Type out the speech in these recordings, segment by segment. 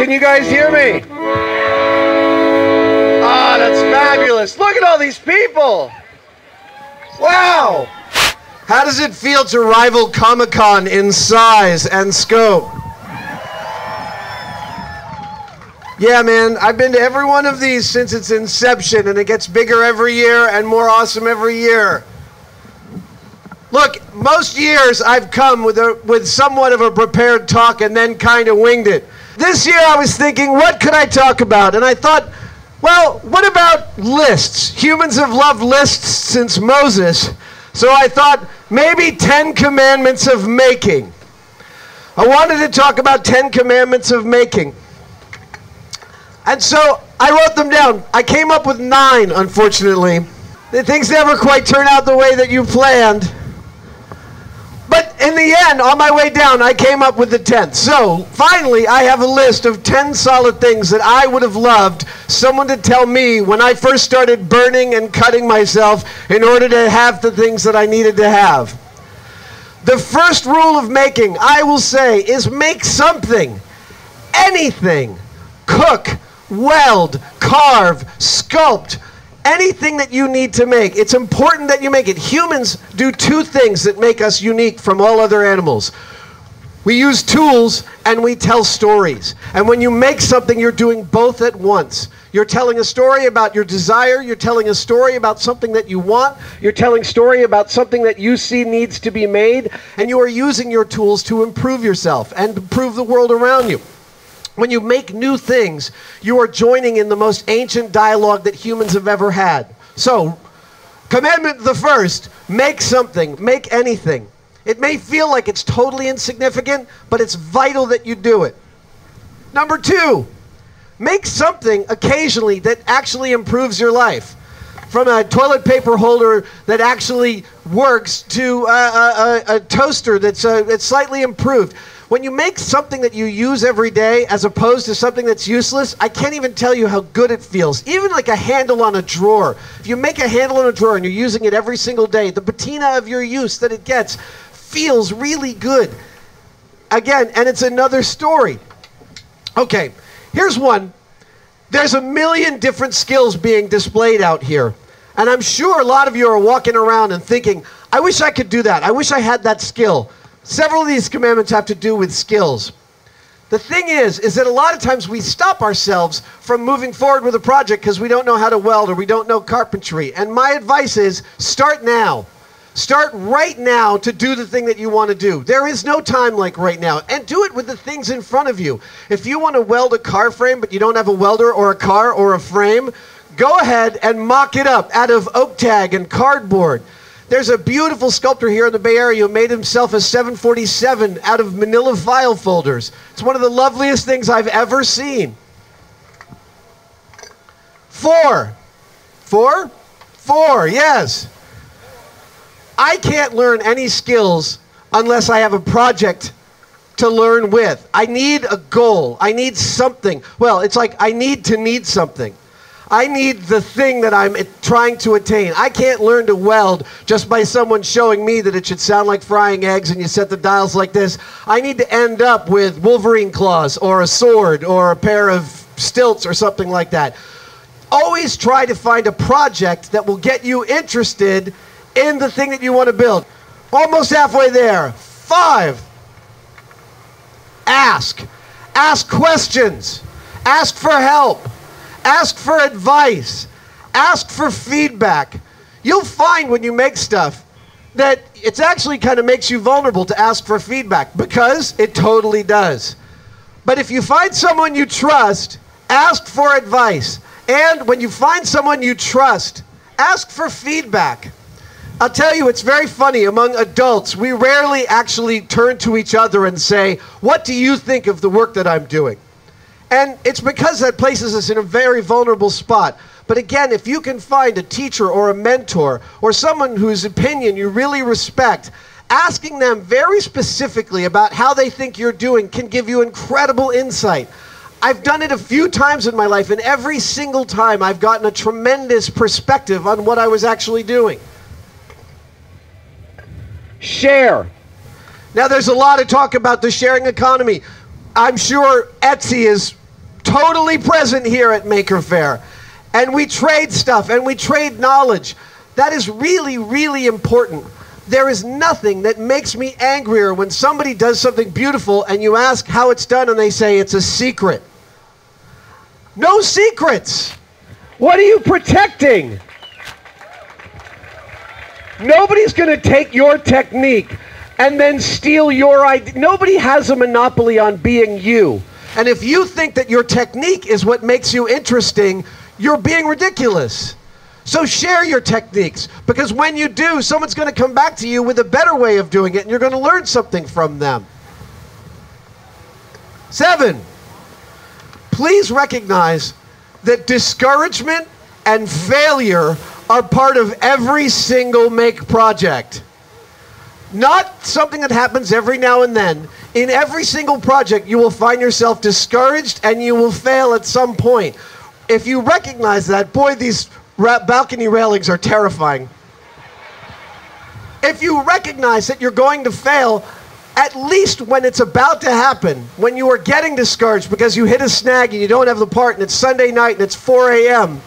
Can you guys hear me? Ah, that's fabulous. Look at all these people. Wow. How does it feel to rival Comic-Con in size and scope? Yeah, man, I've been to every one of these since its inception, and it gets bigger every year and more awesome every year. Look, most years I've come with somewhat of a prepared talk and then kind of winged it. This year I was thinking, what could I talk about? And I thought, well, what about lists? Humans have loved lists since Moses. So I thought, maybe 10 Commandments of Making. I wanted to talk about 10 Commandments of Making. And so I wrote them down. I came up with 9, unfortunately. Things never quite turn out the way that you planned. But in the end, on my way down, I came up with the 10th. So finally, I have a list of 10 solid things that I would have loved someone to tell me when I first started burning and cutting myself in order to have the things that I needed to have. The first rule of making, I will say, is make something. Anything. Cook, weld, carve, sculpt. Anything that you need to make, it's important that you make it. Humans do 2 things that make us unique from all other animals. We use tools and we tell stories. And when you make something, you're doing both at once. You're telling a story about your desire, you're telling a story about something that you want, you're telling a story about something that you see needs to be made, and you are using your tools to improve yourself and improve the world around you. When you make new things, you are joining in the most ancient dialogue that humans have ever had. So, commandment the first, make something, make anything. It may feel like it's totally insignificant, but it's vital that you do it. Number 2, make something occasionally that actually improves your life. From a toilet paper holder that actually works to a toaster that's slightly improved. When you make something that you use every day as opposed to something that's useless, I can't even tell you how good it feels. Even like a handle on a drawer. If you make a handle on a drawer and you're using it every single day, the patina of your use that it gets feels really good. Again, and it's another story. Okay, here's one. There's a million different skills being displayed out here. And I'm sure a lot of you are walking around and thinking, I wish I could do that. I wish I had that skill. Several of these commandments have to do with skills. The thing is that a lot of times we stop ourselves from moving forward with a project because we don't know how to weld or we don't know carpentry. And my advice is start now. Start right now to do the thing that you want to do. There is no time like right now. And do it with the things in front of you. If you want to weld a car frame but you don't have a welder or a car or a frame, go ahead and mock it up out of oak tag and cardboard. There's a beautiful sculptor here in the Bay Area who made himself a 747 out of manila file folders. It's one of the loveliest things I've ever seen. 4, yes. I can't learn any skills unless I have a project to learn with. I need a goal. I need something. Well, it's like I need to need something. I need the thing that I'm trying to attain. I can't learn to weld just by someone showing me that it should sound like frying eggs and you set the dials like this. I need to end up with Wolverine claws or a sword or a pair of stilts or something like that. Always try to find a project that will get you interested in the thing that you want to build. Almost halfway there. 5. Ask. Ask questions. Ask for help. Ask for advice. Ask for feedback. You'll find when you make stuff that it actually kind of makes you vulnerable to ask for feedback because it totally does. But if you find someone you trust, ask for advice. And when you find someone you trust, ask for feedback. I'll tell you, it's very funny. Among adults, we rarely actually turn to each other and say, what do you think of the work that I'm doing? And it's because that places us in a very vulnerable spot. But again, if you can find a teacher or a mentor or someone whose opinion you really respect, asking them very specifically about how they think you're doing can give you incredible insight. I've done it a few times in my life, and every single time I've gotten a tremendous perspective on what I was actually doing. Share. Now, there's a lot of talk about the sharing economy. I'm sure Etsy is totally present here at Maker Faire. And we trade stuff and we trade knowledge. That is really, really important. There is nothing that makes me angrier when somebody does something beautiful and you ask how it's done and they say it's a secret. No secrets. What are you protecting? Nobody's going to take your technique and then steal your idea. Nobody has a monopoly on being you. And if you think that your technique is what makes you interesting, you're being ridiculous. So share your techniques, because when you do, someone's going to come back to you with a better way of doing it, and you're going to learn something from them. 7, please recognize that discouragement and failure are part of every single Make project. Not something that happens every now and then. In every single project, you will find yourself discouraged and you will fail at some point. If you recognize that, boy, these balcony railings are terrifying. If you recognize that you're going to fail, at least when it's about to happen, when you are getting discouraged because you hit a snag and you don't have the part and it's Sunday night and it's 4 a.m.,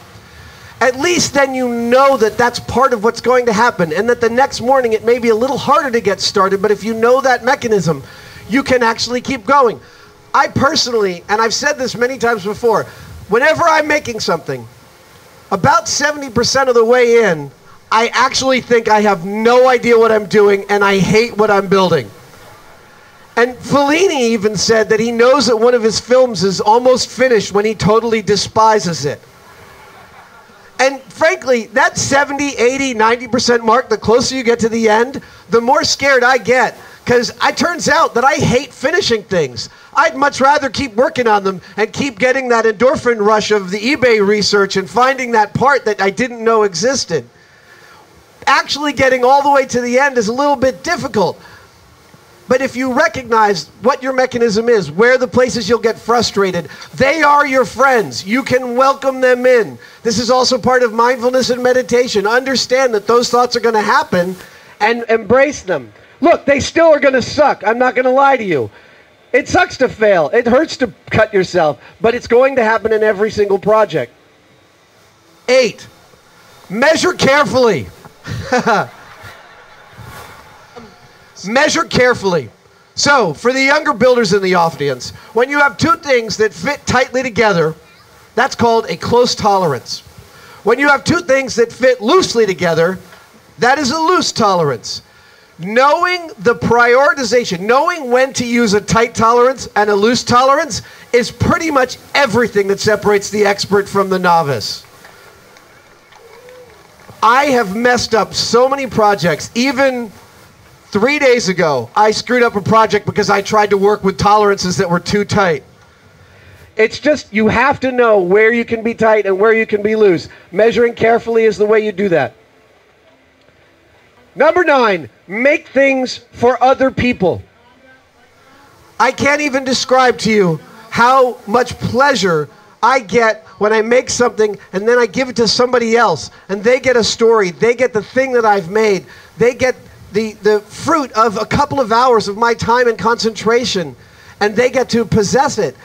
at least then you know that that's part of what's going to happen, and that the next morning it may be a little harder to get started, but if you know that mechanism, you can actually keep going. I personally, and I've said this many times before, whenever I'm making something, about 70% of the way in, I actually think I have no idea what I'm doing and I hate what I'm building. And Fellini even said that he knows that one of his films is almost finished when he totally despises it. And frankly, that 70, 80, 90% mark, the closer you get to the end, the more scared I get. Because it turns out that I hate finishing things. I'd much rather keep working on them and keep getting that endorphin rush of the eBay research and finding that part that I didn't know existed. Actually getting all the way to the end is a little bit difficult. But if you recognize what your mechanism is, where the places you'll get frustrated, they are your friends. You can welcome them in. This is also part of mindfulness and meditation. Understand that those thoughts are going to happen and embrace them. Look, they still are going to suck. I'm not going to lie to you. It sucks to fail. It hurts to cut yourself, but it's going to happen in every single project. 8, measure carefully. Measure carefully. So, for the younger builders in the audience, when you have two things that fit tightly together, that's called a close tolerance. When you have two things that fit loosely together, that is a loose tolerance. Knowing the prioritization, knowing when to use a tight tolerance and a loose tolerance is pretty much everything that separates the expert from the novice. I have messed up so many projects. Even 3 days ago, I screwed up a project because I tried to work with tolerances that were too tight. It's just, you have to know where you can be tight and where you can be loose. Measuring carefully is the way you do that. Number 9, make things for other people. I can't even describe to you how much pleasure I get when I make something and then I give it to somebody else and they get a story, they get the thing that I've made, they get the fruit of a couple of hours of my time and concentration, and they get to possess it.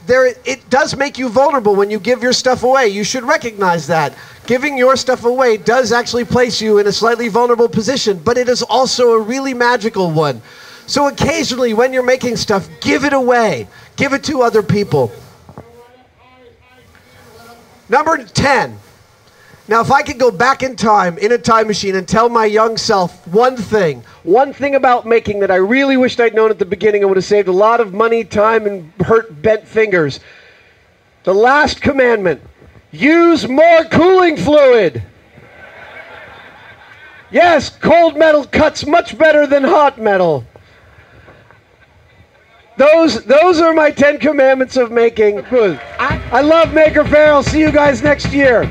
It does make you vulnerable when you give your stuff away. You should recognize that. Giving your stuff away does actually place you in a slightly vulnerable position, but it is also a really magical one. So occasionally when you're making stuff, give it away. Give it to other people. Number 10. Now, if I could go back in time, in a time machine, and tell my young self one thing about making that I really wished I'd known at the beginning, I would have saved a lot of money, time, and hurt bent fingers. The last commandment, use more cooling fluid. Yes, cold metal cuts much better than hot metal. Those are my 10 commandments of making. I love Maker Faire. I'll see you guys next year.